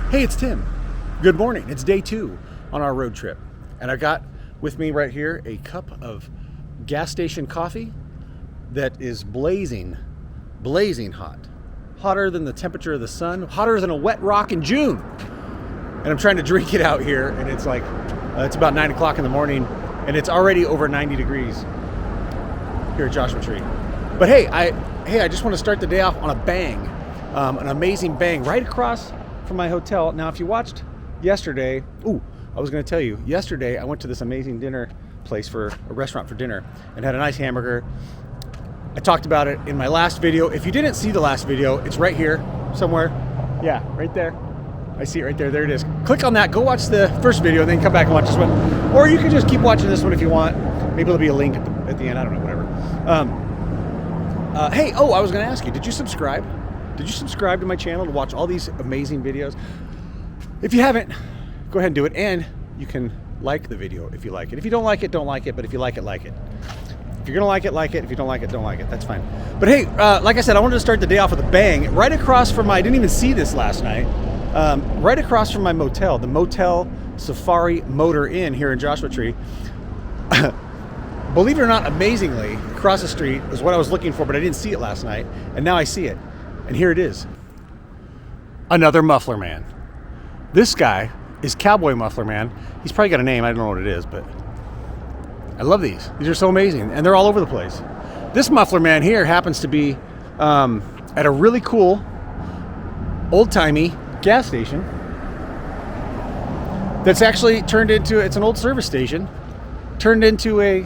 Hey, it's Tim. Good morning. It's day 2 on our road trip. And I got with me right here a cup of gas station coffee that is blazing hot. Hotter than the temperature of the sun, hotter than a wet rock in June. And I'm trying to drink it out here, and it's like, it's about 9 o'clock in the morning, and it's already over 90 degrees here at Joshua Tree. But hey, I just want to start the day off on a bang, an amazing bang, right across from my hotel. Now, if you watched yesterday, I was going to tell you, yesterday I went to this amazing dinner place for a restaurant for dinner and had a nice hamburger. I talked about it in my last video. If you didn't see the last video, it's right here somewhere. Yeah, right there. I see it right there. There it is. Click on that. Go watch the first video and then come back and watch this one. Or you can just keep watching this one if you want. Maybe there'll be a link at the end. I don't know, whatever. Hey, I was going to ask you, did you subscribe? Did you subscribe to my channel to watch all these amazing videos? If you haven't, go ahead and do it. And you can like the video if you like it. If you don't like it, don't like it. But if you like it, like it. If you're going to like it, like it. If you don't like it, don't like it. That's fine. But hey, like I said, I wanted to start the day off with a bang. Right across from I didn't even see this last night. Right across from my motel, the Motel Safari Motor Inn here in Joshua Tree. Believe it or not, amazingly, across the street is what I was looking for, but I didn't see it last night. And now I see it. And here it is. Another Muffler Man. This guy is Cowboy Muffler Man. He's probably got a name. I don't know what it is, but I love these. These are so amazing. And they're all over the place. This Muffler Man here happens to be at a really cool, old-timey gas station that's actually turned into, it's an old service station, turned into a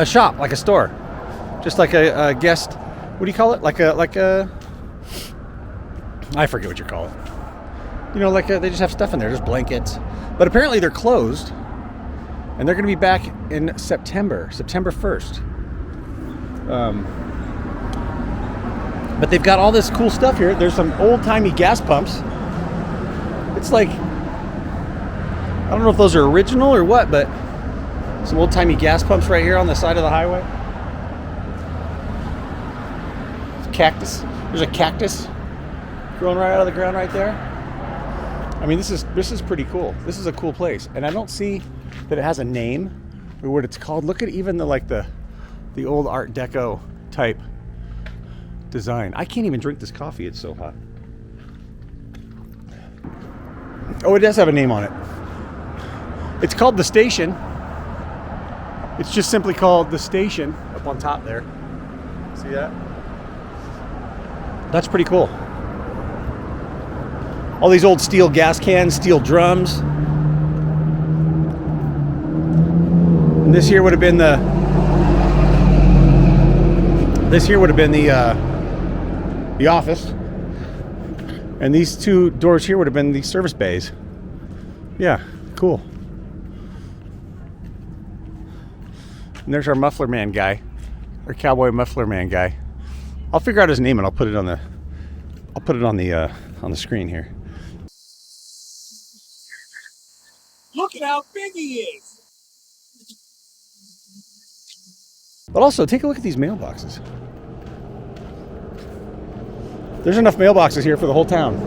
shop, like a store. Just like a guest, what do you call it? Like a, I forget what you call it. You know, they just have stuff in there, just blankets. But apparently they're closed, and they're going to be back in September 1st. But they've got all this cool stuff here. There's some old-timey gas pumps. It's like, I don't know if those are original or what, but some old-timey gas pumps right here on the side of the highway. Cactus. There's a cactus growing right out of the ground right there. I mean, this is pretty cool. This is a cool place, and I don't see that it has a name or what it's called. Look at even the old Art Deco type design. I can't even drink this coffee. It's so hot. Oh, it does have a name on it. It's called The Station. It's just simply called The Station up on top there. See that? That's pretty cool. All these old steel gas cans, steel drums. And this here would have been the office. And these two doors here would have been the service bays. Yeah, cool. And there's our Muffler Man guy, our Cowboy Muffler Man guy. I'll figure out his name and I'll put it on the screen here. Look at how big he is. But also, take a look at these mailboxes. There's enough mailboxes here for the whole town.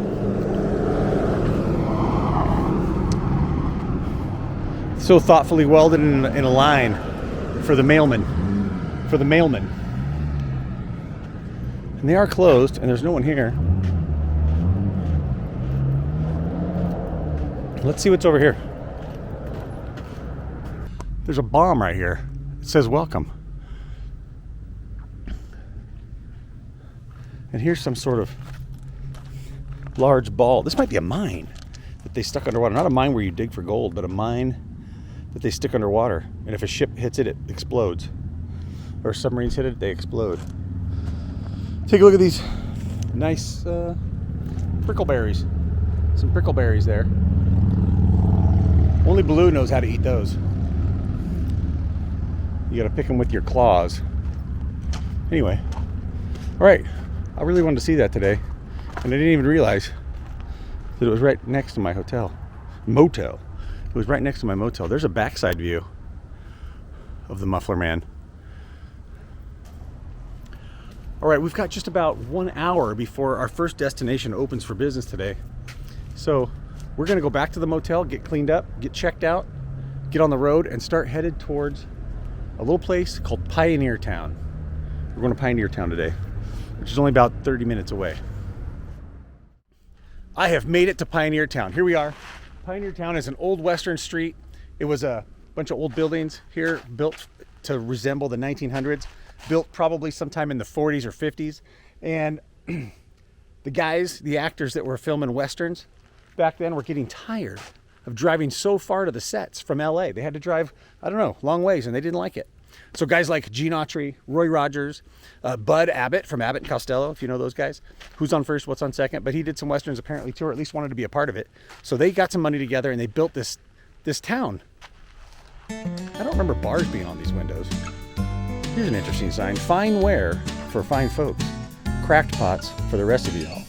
So thoughtfully welded in a line for the mailman. And they are closed, and there's no one here. Let's see what's over here. There's a bomb right here. It says welcome. And here's some sort of large ball. This might be a mine that they stuck underwater. Not a mine where you dig for gold, but a mine that they stick underwater. And if a ship hits it, it explodes. Or submarines hit it, they explode. Take a look at these nice prickleberries. Some prickleberries there. Only Blue knows how to eat those. You gotta pick them with your claws. Anyway, all right. I really wanted to see that today, and I didn't even realize that it was right next to my motel. It was right next to my motel. There's a backside view of the Muffler Man. All right, we've got just about 1 hour before our first destination opens for business today. So we're gonna go back to the motel, get cleaned up, get checked out, get on the road, and start headed towards a little place called Pioneer Town. We're going to Pioneer Town today, which is only about 30 minutes away. I have made it to Pioneer Town. Here we are. Pioneer Town is an old Western street. It was a bunch of old buildings here built to resemble the 1900s, built probably sometime in the 40s or 50s. And the actors that were filming Westerns back then were getting tired of driving so far to the sets from LA. They had to drive, I don't know, long ways, and they didn't like it. So guys like Gene Autry, Roy Rogers, Bud Abbott from Abbott and Costello, if you know those guys. Who's on first, what's on second? But he did some Westerns apparently too, or at least wanted to be a part of it. So they got some money together and they built this town. I don't remember bars being on these windows. Here's an interesting sign. Fine wear for fine folks. Cracked pots for the rest of y'all.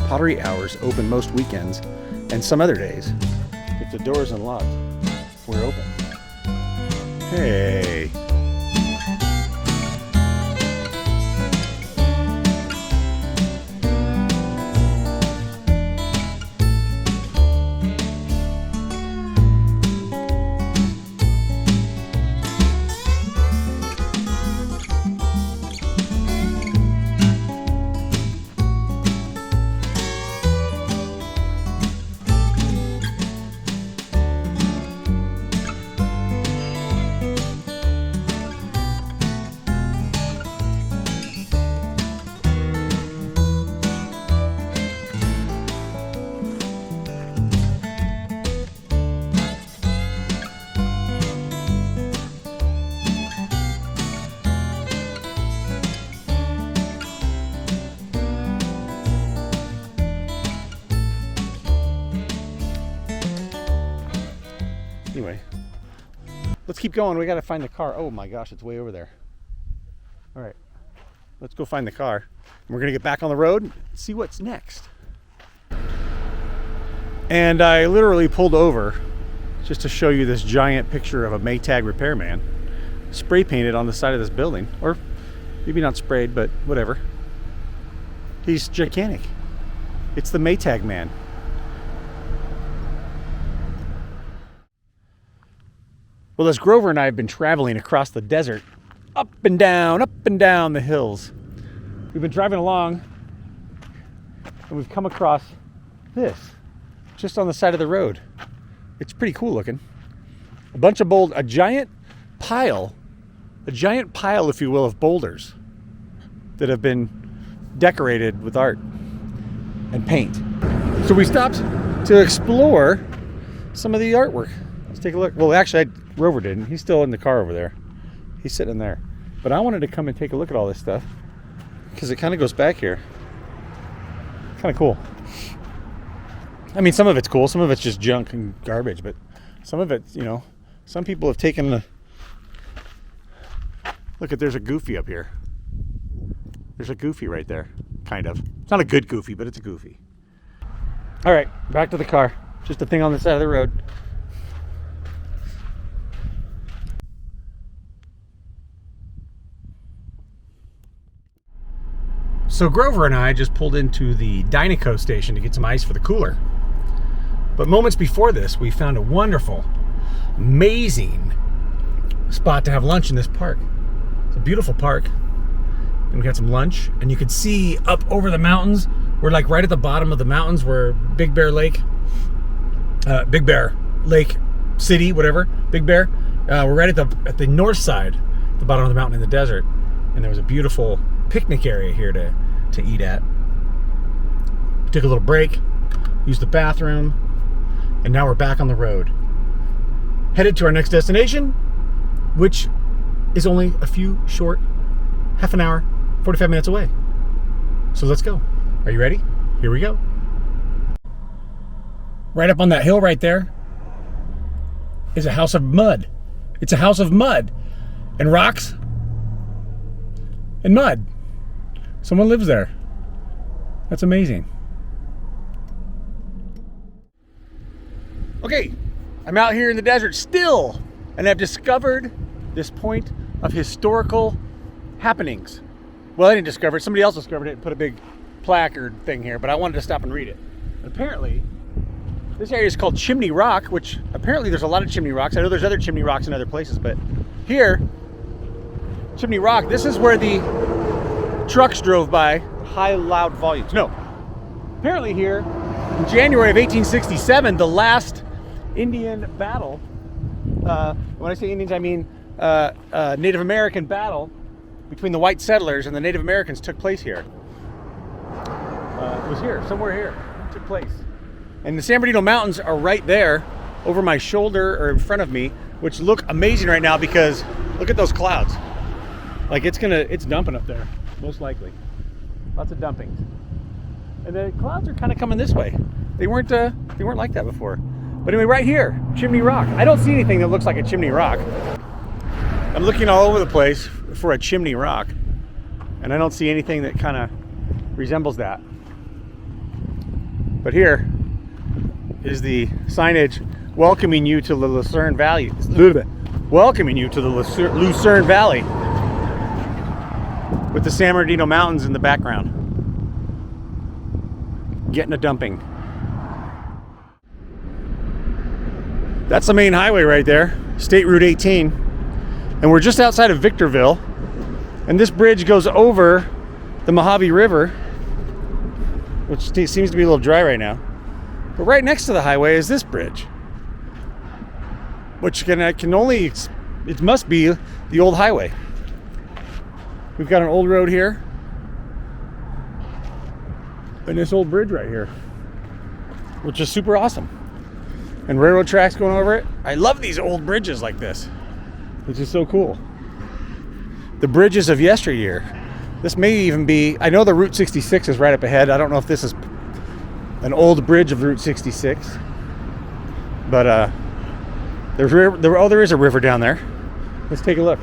Pottery hours open most weekends and some other days. If the door is unlocked, we're open. Hey. Anyway, let's keep going. We got to find the car. Oh my gosh, it's way over there. All right, let's go find the car. We're going to get back on the road and see what's next. And I literally pulled over just to show you this giant picture of a Maytag repairman spray painted on the side of this building. Or maybe not sprayed, but whatever. He's gigantic. It's the Maytag man. Well, as Grover and I have been traveling across the desert, up and down the hills, we've been driving along and we've come across this just on the side of the road. It's pretty cool looking. A giant pile, if you will, of boulders that have been decorated with art and paint. So we stopped to explore some of the artwork. Let's take a look. Well, actually, Rover didn't. He's still in the car over there. He's sitting in there. But I wanted to come and take a look at all this stuff because it kind of goes back here. Kind of cool. I mean, some of it's cool. Some of it's just junk and garbage. But some of it, you know, some people have taken the... Look, there's a Goofy up here. There's a Goofy right there. Kind of. It's not a good Goofy, but it's a Goofy. All right, back to the car. Just a thing on the side of the road. So Grover and I just pulled into the Dynaco station to get some ice for the cooler. But moments before this, we found a wonderful, amazing spot to have lunch in this park. It's a beautiful park. And we got some lunch, and you could see up over the mountains. We're like right at the bottom of the mountains where Big Bear Lake City, whatever, Big Bear. We're right at the north side, the bottom of the mountain in the desert. And there was a beautiful picnic area here to eat at. We took a little break, used the bathroom, and now we're back on the road. Headed to our next destination, which is only a few short, half an hour, 45 minutes away. So let's go. Are you ready? Here we go. Right up on that hill right there is a house of mud. It's a house of mud and rocks and mud. Someone lives there. That's amazing. Okay, I'm out here in the desert still, and I've discovered this point of historical happenings. Well, I didn't discover it. Somebody else discovered it and put a big placard thing here, but I wanted to stop and read it. Apparently, this area is called Chimney Rock, which apparently there's a lot of chimney rocks. I know there's other chimney rocks in other places, but here, Chimney Rock, this is where the trucks drove by, high, loud volumes. No, apparently here, in January of 1867, the last Indian battle, when I say Indians, I mean Native American battle between the white settlers and the Native Americans took place here. It was here, somewhere here, it took place. And the San Bernardino Mountains are right there over my shoulder or in front of me, which look amazing right now because look at those clouds. Like it's dumping up there, most likely. Lots of dumpings. And the clouds are kind of coming this way. They weren't like that before. But anyway, right here, Chimney Rock. I don't see anything that looks like a chimney rock. I'm looking all over the place for a chimney rock, and I don't see anything that kind of resembles that. But here is the signage welcoming you to the Lucerne Valley. Welcoming you to the Lucerne Valley with the San Bernardino Mountains in the background. Getting a dumping. That's the main highway right there, State Route 18. And we're just outside of Victorville. And this bridge goes over the Mojave River, which seems to be a little dry right now. But right next to the highway is this bridge, which it must be the old highway. We've got an old road here and this old bridge right here, which is super awesome. And railroad tracks going over it. I love these old bridges like this, which is so cool. The bridges of yesteryear. This may even be, I know the Route 66 is right up ahead. I don't know if this is an old bridge of Route 66, but there is a river down there. Let's take a look.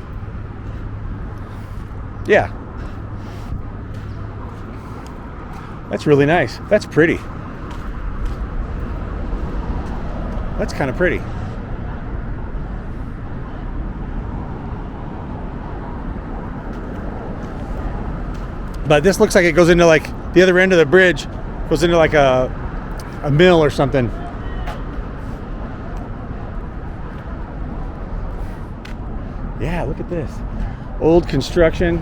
Yeah, that's really nice. That's pretty. That's kind of pretty. But this looks like it goes into like the other end of the bridge, goes into like a mill or something. Yeah, look at this. Old construction,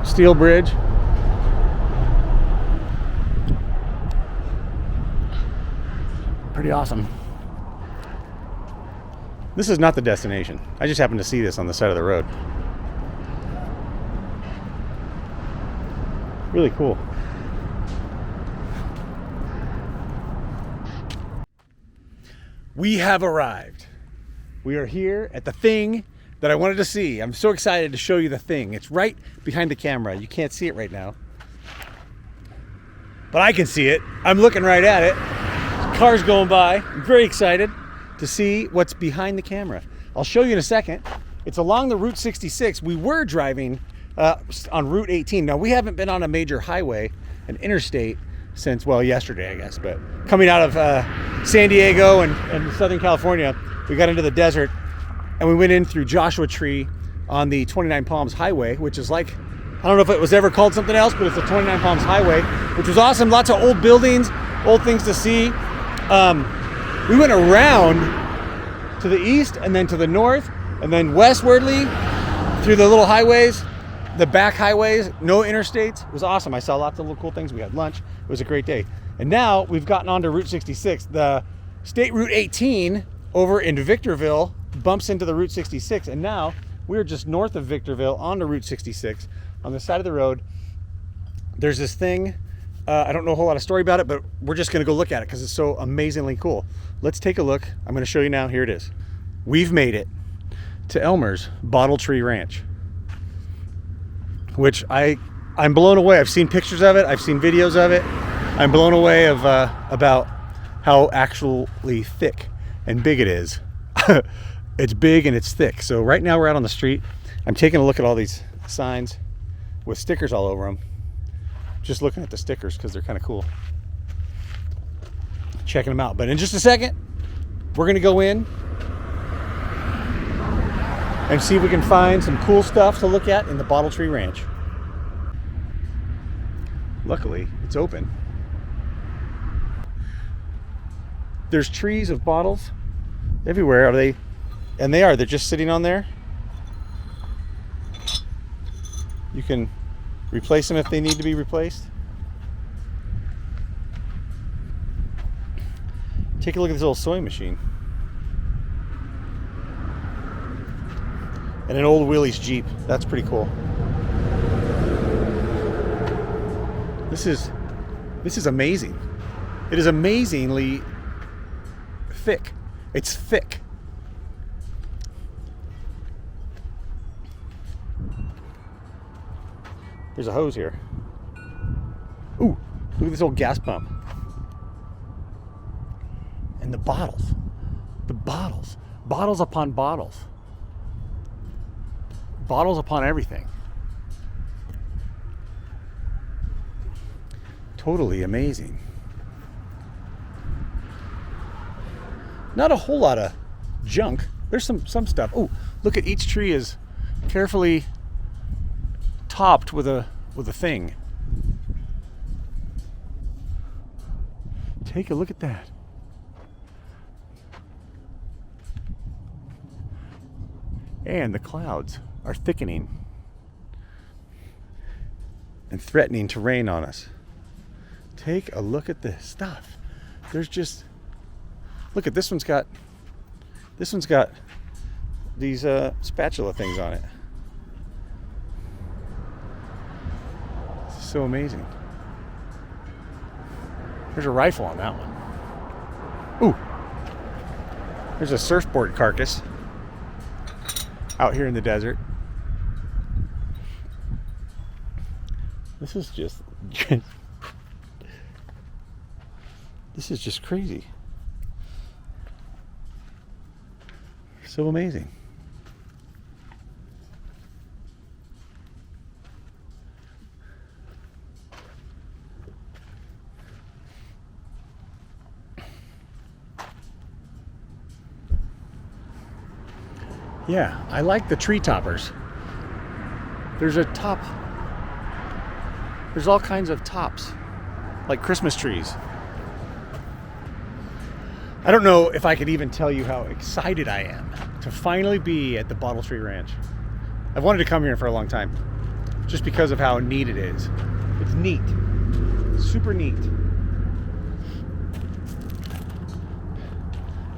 steel bridge. Pretty awesome. This is not the destination. I just happened to see this on the side of the road. Really cool. We have arrived. We are here at the thing that I wanted to see. I'm so excited to show you the thing. It's right behind the camera. You can't see it right now, but I can see it. I'm looking right at it. Cars going by. I'm very excited to see what's behind the camera. I'll show you in a second. It's along the Route 66. We were driving on Route 18. Now, we haven't been on a major highway, an interstate, since, well, yesterday, I guess. But coming out of San Diego and Southern California, we got into the desert and we went in through Joshua Tree on the 29 Palms Highway, which is like, I don't know if it was ever called something else, but it's the 29 Palms Highway, which was awesome. Lots of old buildings, old things to see. We went around to the east and then to the north and then westwardly through the little highways, the back highways, no interstates. It was awesome. I saw lots of little cool things. We had lunch. It was a great day. And now we've gotten onto Route 66. The State Route 18 over in Victorville bumps into the Route 66. And now we're just north of Victorville onto Route 66 on the side of the road. There's this thing. I don't know a whole lot of story about it, but we're just going to go look at it because it's so amazingly cool. Let's take a look. I'm going to show you now. Here it is. We've made it to Elmers Bottle Tree Ranch, which I'm blown away. I've seen pictures of it. I've seen videos of it. I'm blown away about how actually thick and big it is. It's big and it's thick. So right now we're out on the street. I'm taking a look at all these signs with stickers all over them. Just looking at the stickers because they're kind of cool. Checking them out. But in just a second, we're going to go in and see if we can find some cool stuff to look at in the Bottle Tree Ranch. Luckily, it's open. There's trees of bottles everywhere. Are they? And they are. They're just sitting on there. You can replace them if they need to be replaced. Take a look at this little sewing machine. And an old Willys Jeep. That's pretty cool. This is amazing. It is amazingly thick. It's thick. There's a hose here. Ooh, look at this old gas pump. And the bottles. The bottles. Bottles upon bottles. Bottles upon everything. Totally amazing. Not a whole lot of junk. There's some stuff. Oh, look at each tree is carefully topped with a thing. Take a look at that. And the clouds are thickening and threatening to rain on us. Take a look at this stuff. There's just, look at this one's got these spatula things on it. It's so amazing. There's a rifle on that one. Ooh. There's a surfboard carcass out here in the desert. This is just this is just crazy. So amazing. Yeah, I like the tree toppers. There's a top. There's all kinds of tops, like Christmas trees. I don't know if I could even tell you how excited I am to finally be at the Bottle Tree Ranch. I've wanted to come here for a long time, just because of how neat it is. It's neat, super neat.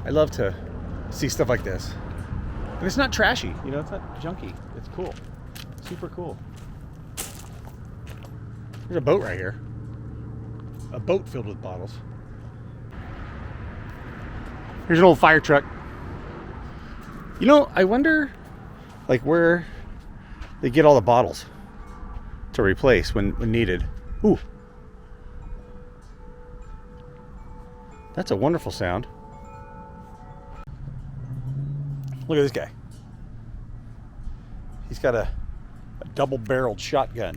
I love to see stuff like this. And it's not trashy, you know, it's not junky. It's cool. Super cool. There's a boat right here. A boat filled with bottles. Here's an old fire truck. You know, I wonder, like, where they get all the bottles to replace when needed. Ooh. That's a wonderful sound. Look at this guy. He's got a double-barreled shotgun.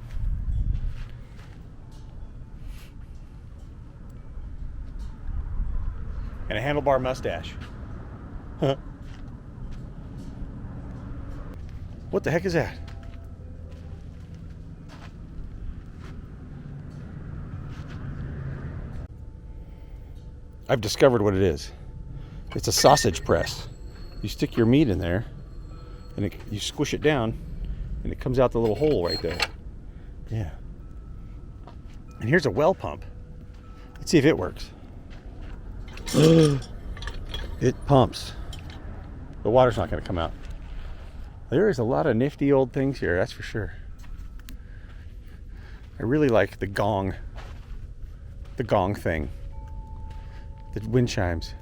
And a handlebar mustache. What the heck is that? I've discovered what it is. It's a sausage press. You stick your meat in there, and you squish it down, and it comes out the little hole right there. Yeah. And here's a well pump. Let's see if it works. It pumps. The water's not going to come out. There is a lot of nifty old things here, that's for sure. I really like the gong thing. The wind chimes.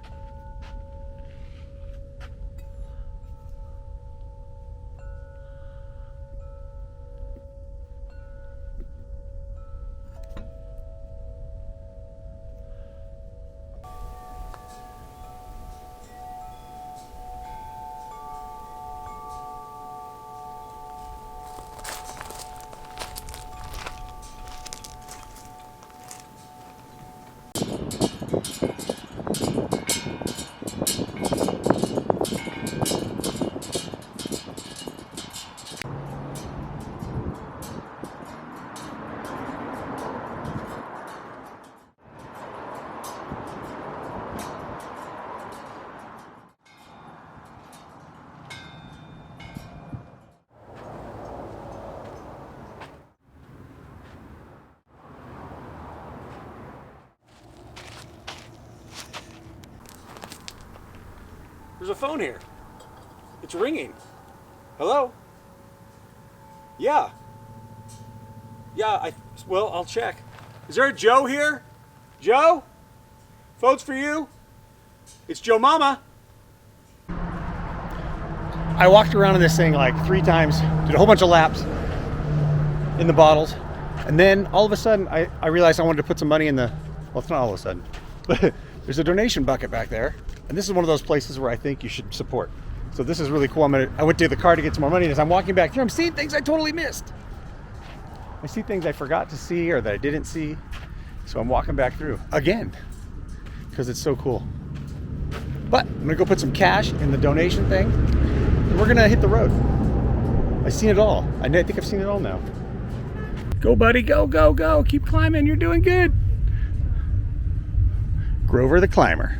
There's a phone here. It's ringing. Hello? Yeah. Yeah, well, I'll check. Is there a Joe here? Joe? Phone's for you? It's Joe Mama. I walked around in this thing like 3 times, did a whole bunch of laps in the bottles, and then all of a sudden I realized I wanted to put some money in the, well, it's not all of a sudden, but there's a donation bucket back there, and this is one of those places where I think you should support. So this is really cool. I went to the car to get some more money, and as I'm walking back through, I'm seeing things I totally missed. I see things I forgot to see or that I didn't see, so I'm walking back through again because it's so cool. But I'm gonna go put some cash in the donation thing, and we're gonna hit the road. I've seen it all. I think I've seen it all now. Go, buddy, go, go, go. Keep climbing, you're doing good. Grover the climber,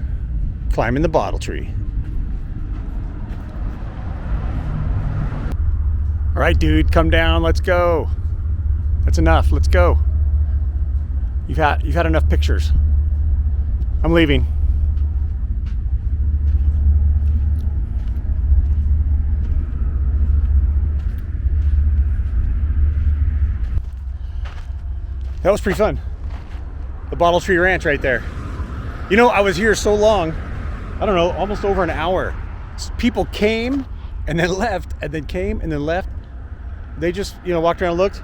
climbing the bottle tree. All right, dude, come down, let's go. That's enough, let's go. You've had enough pictures. I'm leaving. That was pretty fun. The Bottle Tree Ranch right there. You know, I was here so long, I don't know, almost over an hour. People came and then left, and then came and then left. They just, you know, walked around and looked.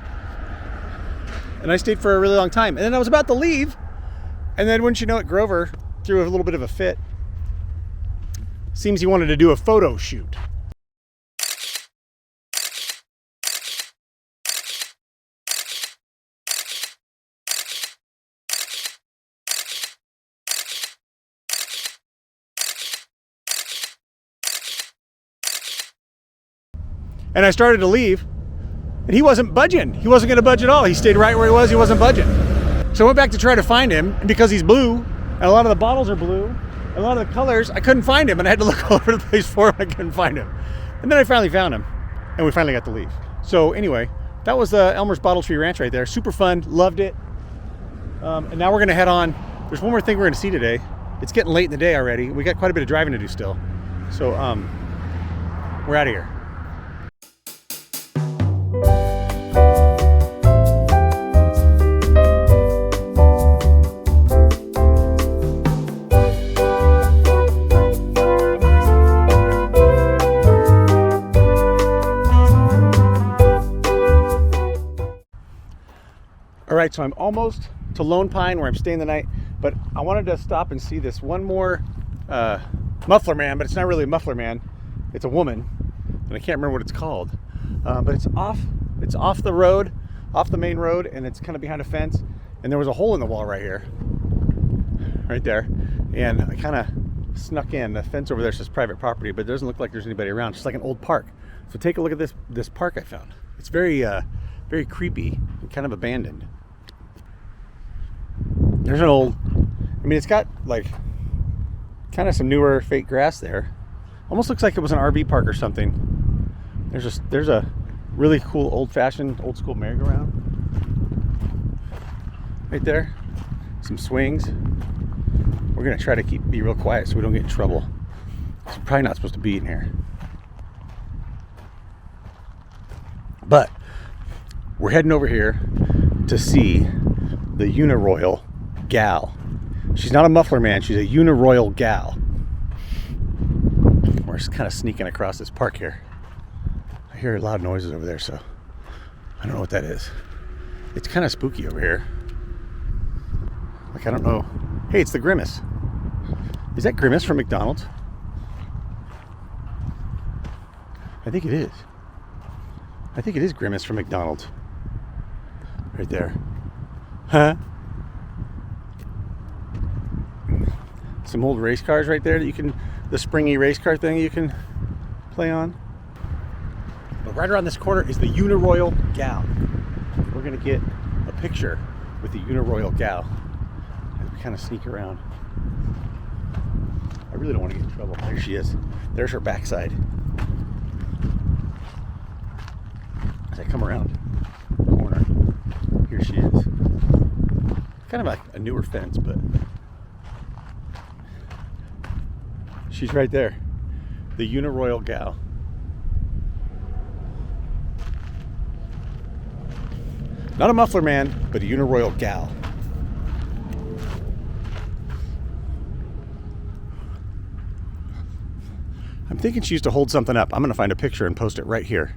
And I stayed for a really long time. And then I was about to leave. And then wouldn't you know it, Grover threw a little bit of a fit. Seems he wanted to do a photo shoot. And I started to leave, and he wasn't budging. He wasn't gonna budge at all. He stayed right where he was, he wasn't budging. So I went back to try to find him, and because he's blue, and a lot of the bottles are blue, and a lot of the colors, I couldn't find him, and I had to look all over the place for him, I couldn't find him. And then I finally found him, and we finally got to leave. So anyway, that was the Elmers Bottle Tree Ranch right there. Super fun, loved it. And now we're gonna head on. There's one more thing we're gonna see today. It's getting late in the day already. We got quite a bit of driving to do still. So we're out of here. All right, so I'm almost to Lone Pine where I'm staying the night, but I wanted to stop and see this one more muffler man, but it's not really a muffler man. It's a woman, and I can't remember what it's called. But it's off the road, off the main road, and it's kind of behind a fence. And there was a hole in the wall right here, right there. And I kind of snuck in. The fence over there says private property, but it doesn't look like there's anybody around. It's just like an old park. So take a look at this park I found. It's very creepy and kind of abandoned. There's an old, I mean, it's got like kind of some newer fake grass there. Almost looks like it was an RV park or something. There's a really cool old-fashioned, old-school merry-go-round right there. Some swings. We're gonna try to be real quiet so we don't get in trouble. We're probably not supposed to be in here. But we're heading over here to see the Uniroyal gal. She's not a muffler man, she's a Uniroyal gal. We're just kind of sneaking across this park here. I hear loud noises over there, so I don't know what that is. It's kind of spooky over here. Like, I don't know. Hey, it's the Grimace. Is that Grimace from McDonald's? I think it is. I think it is Grimace from McDonald's. Right there. Huh? Some old race cars right there that you can, the springy race car thing you can play on. But right around this corner is the Uniroyal gal. We're gonna get a picture with the Uniroyal gal as we kind of sneak around. I really don't want to get in trouble. There she is. There's her backside. As I come around the corner, here she is. Kind of like a newer fence, but she's right there. The Uniroyal gal. Not a muffler man, but a Uniroyal gal. I'm thinking she used to hold something up. I'm going to find a picture and post it right here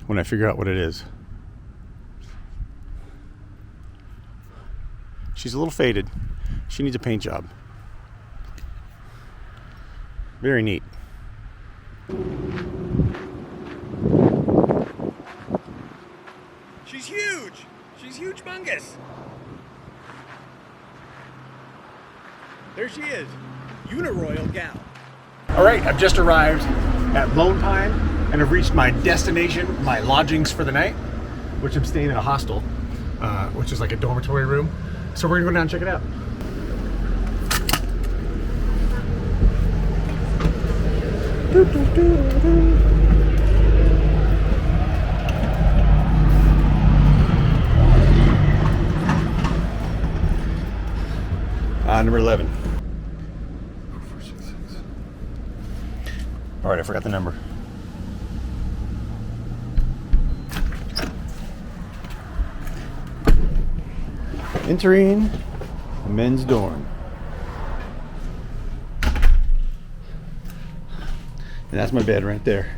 when I figure out what it is. She's a little faded. She needs a paint job. Very neat. She's huge. She's huge-mongous. There she is. Uniroyal gal. All right, I've just arrived at Lone Pine and have reached my destination, my lodgings for the night, which I'm staying in a hostel, which is like a dormitory room. So we're gonna go down and check it out. Number 11. All right, I forgot the number. Entering the men's dorm. And that's my bed right there.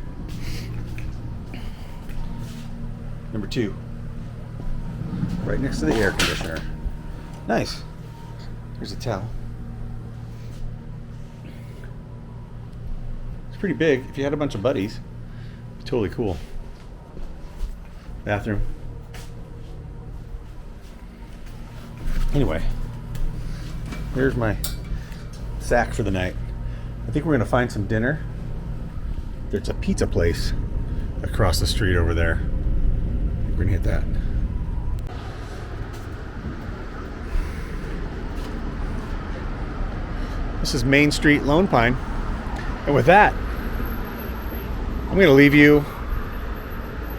Number 2. Right next to the air conditioner. Nice. Here's a towel. It's pretty big. If you had a bunch of buddies, it'd be totally cool. Bathroom. Anyway, here's my sack for the night. I think we're gonna find some dinner. There's a pizza place across the street over there. We're gonna hit that. This is Main Street, Lone Pine. And with that, I'm gonna leave you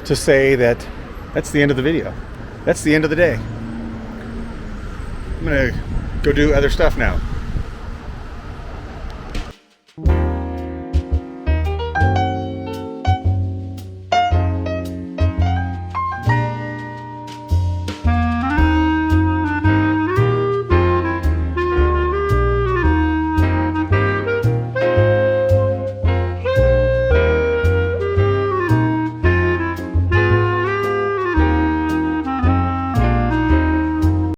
to say that that's the end of the video. That's the end of the day. I'm gonna go do other stuff now.